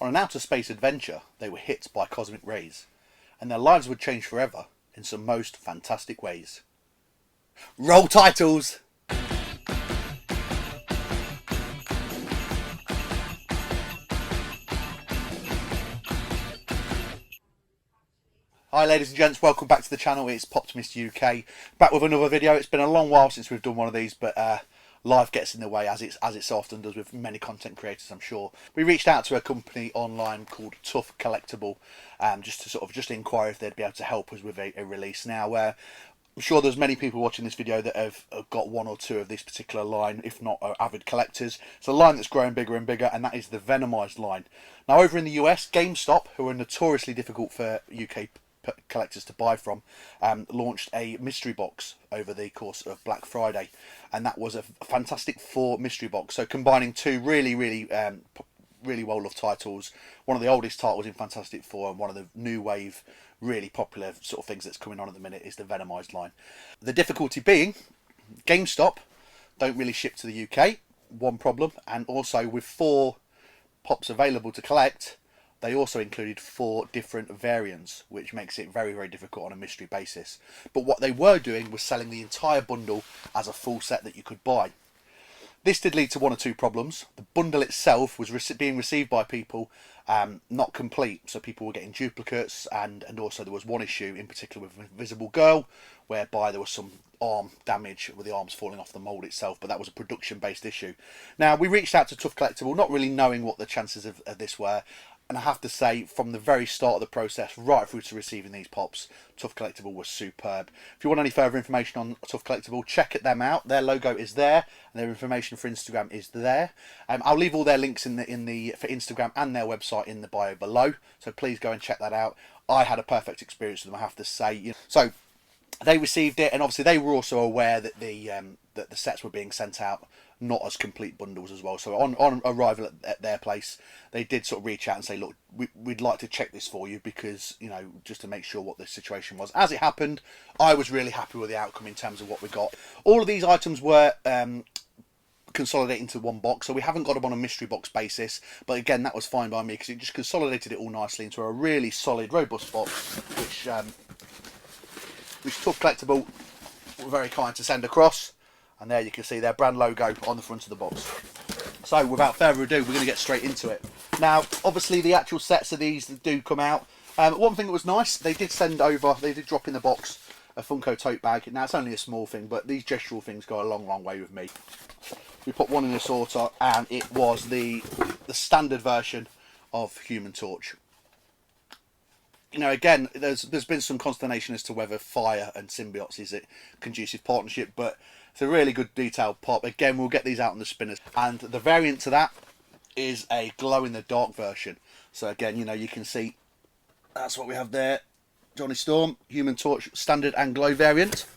On an outer space adventure, they were hit by cosmic rays, and their lives would change forever in some most fantastic ways. Roll titles! Hi ladies and gents, welcome back to the channel. It's Poptimist UK, back with another video. It's been a long while since we've done one of these, but life gets in the way, as it so often does with many content creators, I'm sure. We reached out to a company online called TUFF COLLECTIBLE, just to inquire if they'd be able to help us with a release. Now, I'm sure there's many people watching this video that have got one or two of this particular line, if not are avid collectors. It's a line that's growing bigger and bigger, and that is the Venomized line. Now, over in the US, GameStop, who are notoriously difficult for UK collectors to buy from, launched a mystery box over the course of Black Friday, and that was a Fantastic Four mystery box, so combining two really well loved titles, one of the oldest titles in Fantastic Four and one of the new wave really popular sort of things that's coming on at the minute is the Venomized line. The difficulty being GameStop don't really ship to the UK, one problem, and also with 4 pops available to collect, they also included 4 different variants, which makes it very difficult on a mystery basis. But what they were doing was selling the entire bundle as a full set that you could buy. This did lead to 1 or 2 problems. The bundle itself was being received by people not complete, so people were getting duplicates, and also there was one issue in particular with Invisible Girl, whereby there was some arm damage with the arms falling off the mould itself, but that was a production based issue. Now, we reached out to TUFF COLLECTIBLE, not really knowing what the chances of this were, and I have to say, from the very start of the process, right through to receiving these pops, TUFF COLLECTIBLE was superb. If you want any further information on TUFF COLLECTIBLE, check them out. Their logo is there, and their information for Instagram is there. I'll leave all their links for Instagram and their website in the bio below, so please go and check that out. I had a perfect experience with them, I have to say. So they received it, and obviously they were also aware that the sets were being sent out not as complete bundles as well. So on arrival at their place, they did sort of reach out and say, look, we'd like to check this for you, because, you know, just to make sure what the situation was. As it happened, I was really happy with the outcome in terms of what we got. All of these items were consolidated into one box, so we haven't got them on a mystery box basis, but again, that was fine by me because it just consolidated it all nicely into a really solid, robust box, which TUFF COLLECTIBLE were very kind to send across. And there you can see their brand logo on the front of the box. So without further ado, we're going to get straight into it. Now, obviously the actual sets of these that do come out. One thing that was nice, they did drop in the box a Funko Tote Bag. Now, it's only a small thing, but these gestural things go a long way with me. We put one in the sorter, and it was the standard version of Human Torch. You know, again, there's been some consternation as to whether fire and symbiotes is a conducive partnership, but it's a really good detailed pop. Again, we'll get these out on the spinners. And the variant to that is a glow-in-the-dark version. So again, you know, you can see that's what we have there. Johnny Storm, Human Torch, standard and glow variant.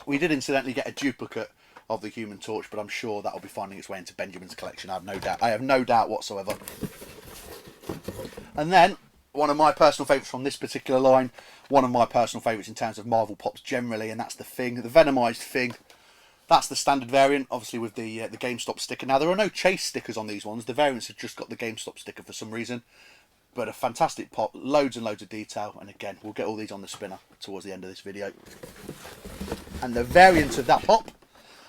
We did incidentally get a duplicate of the Human Torch, but I'm sure that'll be finding its way into Benjamin's collection. I have no doubt. I have no doubt whatsoever. And then, one of my personal favourites from this particular line, one of my personal favourites in terms of Marvel Pops generally, and that's the Thing, the Venomized Thing. That's the standard variant, obviously with the GameStop sticker. Now, there are no Chase stickers on these ones. The variants have just got the GameStop sticker for some reason. But a fantastic pop, loads and loads of detail, and again, we'll get all these on the spinner towards the end of this video. And the variant of that pop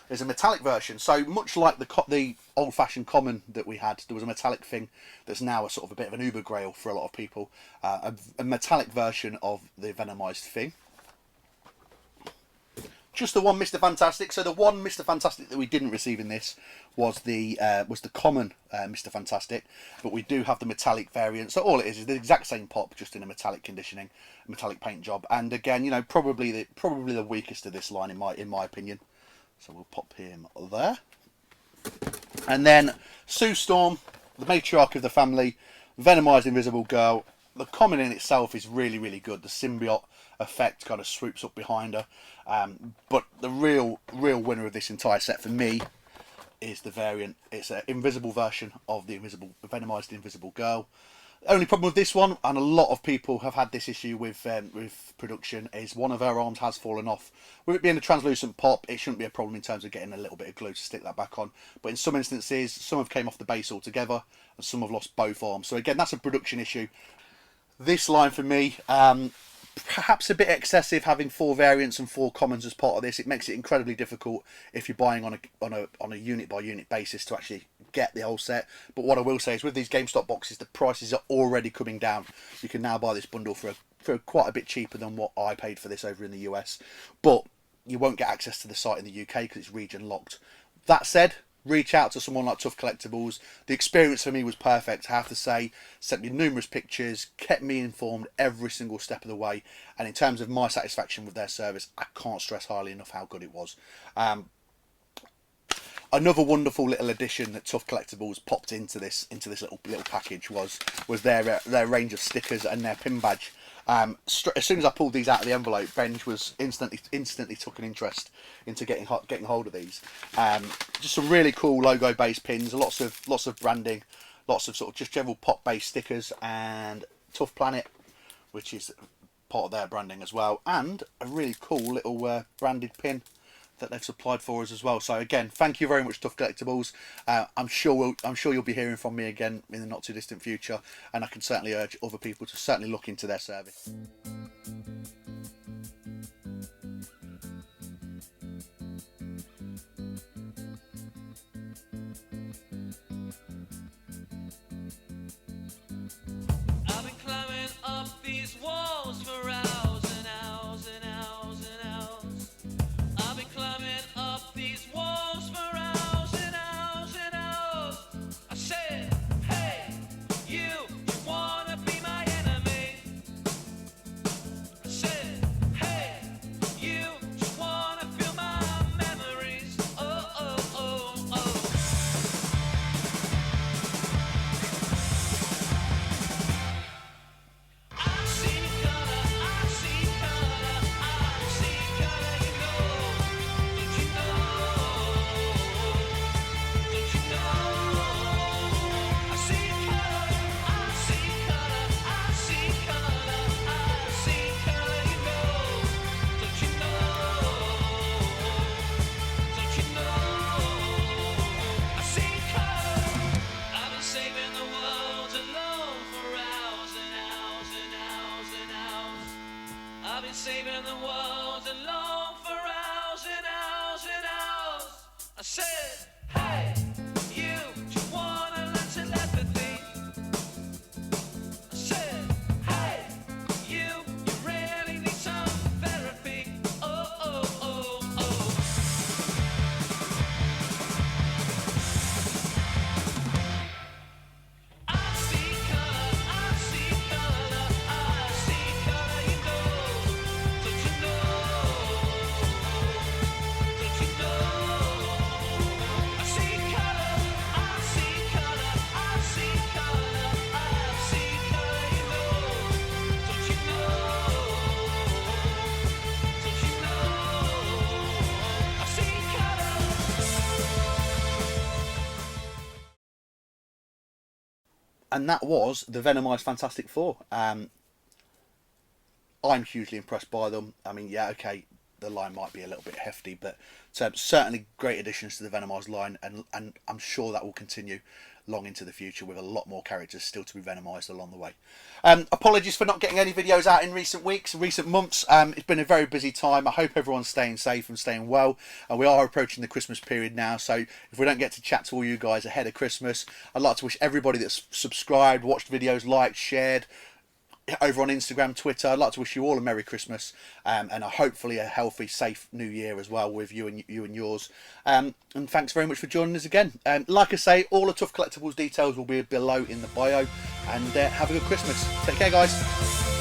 is a metallic version. So much like the old-fashioned common that we had, there was a metallic thing that's now a sort of a bit of an uber grail for a lot of people. A metallic version of the Venomized Thing. Just the one Mr. Fantastic. So the one Mr. Fantastic that we didn't receive in this was the common Mr. Fantastic, but we do have the metallic variant. So all it is the exact same pop, just in a metallic conditioning, metallic paint job. And again, you know, probably the weakest of this line in my opinion. So we'll pop him there. And then Sue Storm, the matriarch of the family, Venomized Invisible Girl. The common in itself is really good. The symbiote effect kind of swoops up behind her. But the real winner of this entire set for me is the variant. It's an invisible version of the Venomized Invisible Girl. The only problem with this one, and a lot of people have had this issue with production, is one of her arms has fallen off. With it being a translucent pop, it shouldn't be a problem in terms of getting a little bit of glue to stick that back on. But in some instances, some have came off the base altogether, and some have lost both arms. So again, that's a production issue. This line for me, perhaps a bit excessive, having 4 variants and 4 commons as part of this. It makes it incredibly difficult if you're buying on a unit by unit basis to actually get the whole set. But what I will say is, with these GameStop boxes, the prices are already coming down. You can now buy this bundle for quite a bit cheaper than what I paid for this over in the US. But you won't get access to the site in the UK because it's region locked. That said, reach out to someone like TUFF Collectibles. The experience for me was perfect, I have to say. Sent me numerous pictures, kept me informed every single step of the way, and in terms of my satisfaction with their service, I can't stress highly enough how good it was. Another wonderful little addition that TUFF Collectibles popped into this little package was their range of stickers and their pin badge. As soon as I pulled these out of the envelope, Benj was instantly took an interest into getting hold of these. Just some really cool logo based pins, lots of branding, lots of sort of just general pop based stickers, and Tough Planet, which is part of their branding as well, and a really cool little branded pin that they've supplied for us as well. So again, thank you very much, TUFF Collectibles. I'm sure you'll be hearing from me again in the not too distant future, and I can certainly urge other people to certainly look into their service. I've been climbing up these walls for hours and hours and hours and hours. I've been climbing up these walls for hours and hours and hours. I said, hey, you wanna be my enemy? I said, hey, you just wanna feel my memories. Oh, oh, oh, oh. I see color, I see color, I see color, you know. Don't you know? Don't you know? I see color, I see color, I see color, I see color, you know. Don't you know? Don't you know? I see color. I've been saving the world alone for hours and hours and hours and hours. I've been saving the world alone for hours and hours and hours. I said, hey, you just wanna learn telepathy. I said, hey, you really need some therapy. Oh, oh, oh, oh. I see color, I see color, I see color, you know. Don't you know? Don't you know? I see color, I see color, I see color, I see color, you know. Don't you know? Don't you know? I see color. And that was the Venomized Fantastic Four. I'm hugely impressed by them. I mean, yeah, okay, the line might be a little bit hefty, but certainly great additions to the Venomized line, and I'm sure that will continue long into the future with a lot more characters still to be Venomized along the way. Apologies for not getting any videos out in recent weeks, recent months. It's been a very busy time. I hope everyone's staying safe and staying well. We are approaching the Christmas period now, so if we don't get to chat to all you guys ahead of Christmas, I'd like to wish everybody that's subscribed, watched videos, liked, shared over on Instagram, Twitter, I'd like to wish you all a Merry Christmas, and hopefully a healthy, safe New Year as well with you and yours. And thanks very much for joining us again. Like I say, all the TUFF Collectibles details will be below in the bio, and have a good Christmas. Take care, guys.